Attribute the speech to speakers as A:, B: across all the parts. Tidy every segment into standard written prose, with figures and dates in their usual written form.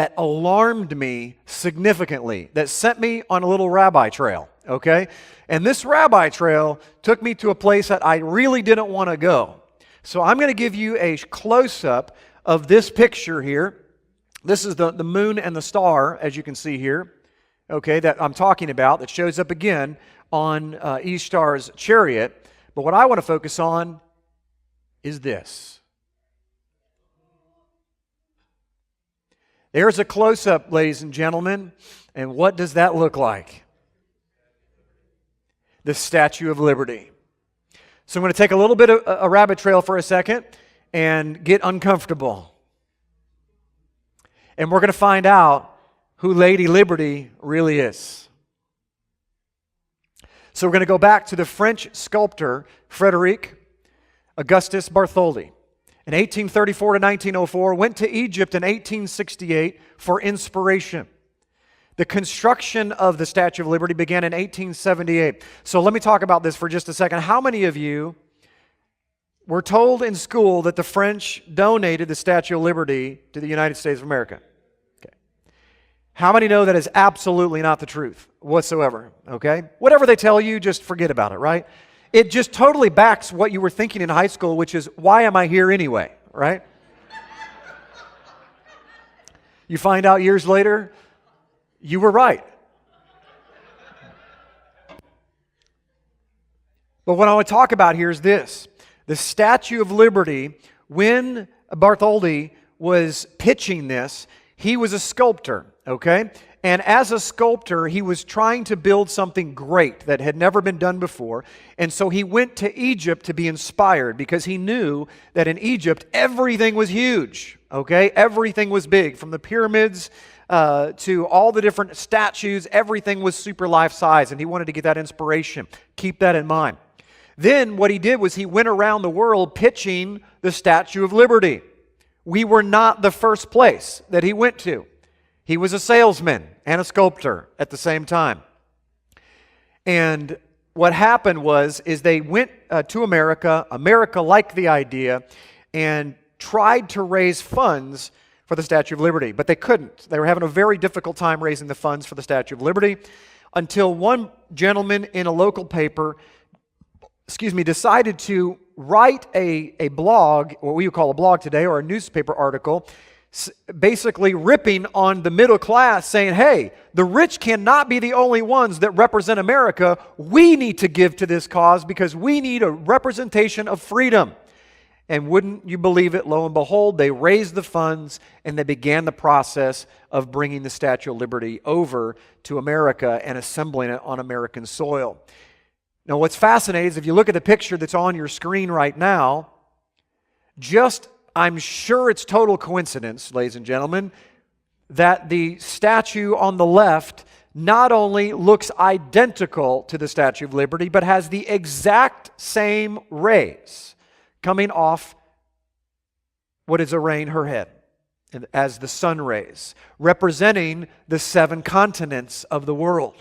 A: that alarmed me significantly, that sent me on a little rabbi trail, okay? And this rabbi trail took me to a place that I really didn't want to go. So I'm going to give you a close-up of this picture here. This is the moon and the star, as you can see here, okay, that I'm talking about, that shows up again on Ishtar's chariot. But what I want to focus on is this. There's a close-up, ladies and gentlemen, and what does that look like? The Statue of Liberty. So I'm going to take a little bit of a rabbit trail for a second and get uncomfortable. And we're going to find out who Lady Liberty really is. So we're going to go back to the French sculptor Frédéric Augustus Bartholdi. In 1834 to 1904, went to Egypt in 1868 for inspiration. The construction of the Statue of Liberty began in 1878. So let me talk about this for just a second. How many of you were told in school that the French donated the Statue of Liberty to the United States of America? Okay. How many know that is absolutely not the truth whatsoever? Okay? Whatever they tell you, just forget about it, right? It just totally backs what you were thinking in high school, which is, why am I here anyway, right? You find out years later, you were right. But what I want to talk about here is this. The Statue of Liberty, when Bartholdi was pitching this, he was a sculptor, okay? And as a sculptor, he was trying to build something great that had never been done before. And so he went to Egypt to be inspired because he knew that in Egypt, everything was huge, okay? Everything was big, from the pyramids to all the different statues. Everything was super life-size, and he wanted to get that inspiration. Keep that in mind. Then what he did was he went around the world pitching the Statue of Liberty. We were not the first place that he went to. He was a salesman and a sculptor at the same time. And what happened is they went to America. America liked the idea and tried to raise funds for the Statue of Liberty, but they couldn't. They were having a very difficult time raising the funds for the Statue of Liberty until one gentleman in a local paper, decided to write a blog, what we would call a blog today, or a newspaper article, basically ripping on the middle class, saying, hey, the rich cannot be the only ones that represent America. We need to give to this cause because we need a representation of freedom. And wouldn't you believe it, lo and behold, they raised the funds and they began the process of bringing the Statue of Liberty over to America and assembling it on American soil. Now, what's fascinating is if you look at the picture that's on your screen right now, I'm sure it's total coincidence, ladies and gentlemen, that the statue on the left not only looks identical to the Statue of Liberty, but has the exact same rays coming off what is arraying her head as the sun rays, representing the 7 continents of the world.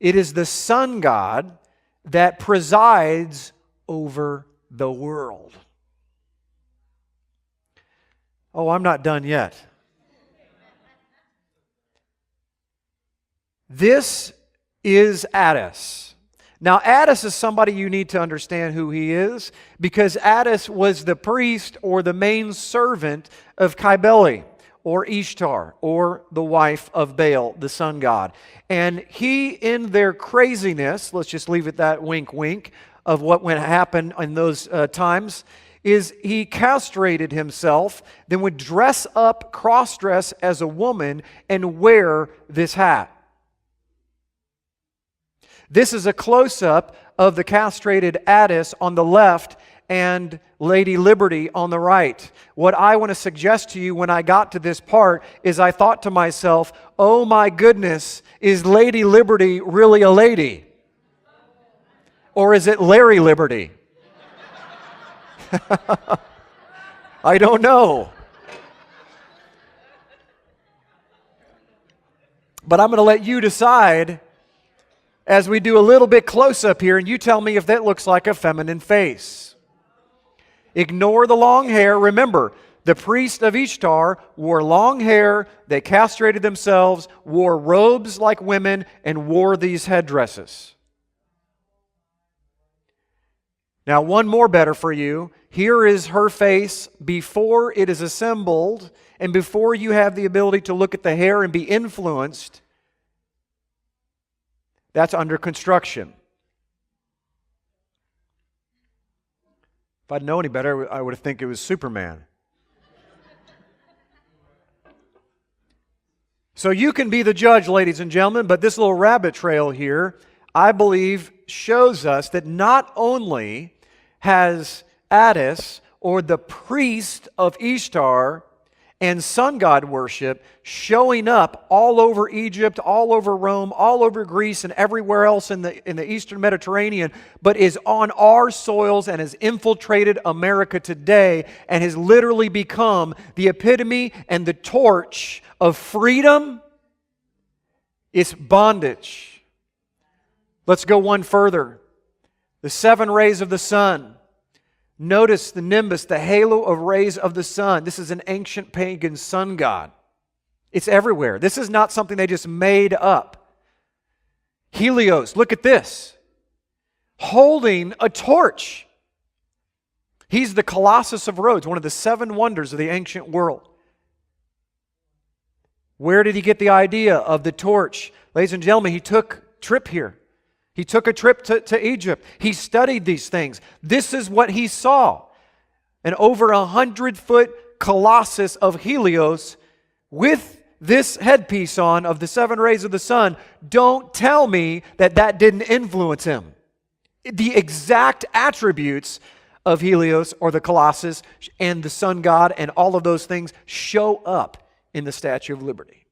A: It is the sun god that presides over the world. Oh, I'm not done yet. This is Attis. Now, Attis is somebody you need to understand who he is, because Attis was the priest or the main servant of Cybele, or Ishtar, or the wife of Baal, the sun god. And he, in their craziness, let's just leave it that wink wink, of what went happen in those times, is he castrated himself, then would dress up, cross-dress as a woman, and wear this hat. This is a close-up of the castrated Attis on the left and Lady Liberty on the right. What I want to suggest to you when I got to this part is I thought to myself, oh my goodness, is Lady Liberty really a lady? Or is it Larry Liberty? I don't know. But I'm going to let you decide as we do a little bit close up here, and you tell me if that looks like a feminine face. Ignore the long hair. Remember, The priests of Ishtar wore long hair, they castrated themselves, wore robes like women, and wore these headdresses. Now, one more better for you. Here is her face before it is assembled, and before you have the ability to look at the hair and be influenced. That's under construction. If I'd known any better, I would think it was Superman. So you can be the judge, ladies and gentlemen, but this little rabbit trail here, I believe, shows us that not only has Attis, or the priest of Ishtar, and sun god worship showing up all over Egypt, all over Rome, all over Greece, and everywhere else in the Eastern Mediterranean, but is on our soils and has infiltrated America today and has literally become the epitome and the torch of freedom. It's bondage. Let's go one further. The 7 rays of the sun. Notice the nimbus, the halo of rays of the sun. This is an ancient pagan sun god. It's everywhere. This is not something they just made up. Helios, look at this. Holding a torch. He's the Colossus of Rhodes, one of the 7 wonders of the ancient world. Where did he get the idea of the torch? Ladies and gentlemen, he took a trip here. He took a trip to Egypt. He studied these things. This is what he saw. An over 100-foot colossus of Helios with this headpiece on of the 7 rays of the sun. Don't tell me that that didn't influence him. The exact attributes of Helios or the colossus and the sun god and all of those things show up in the Statue of Liberty.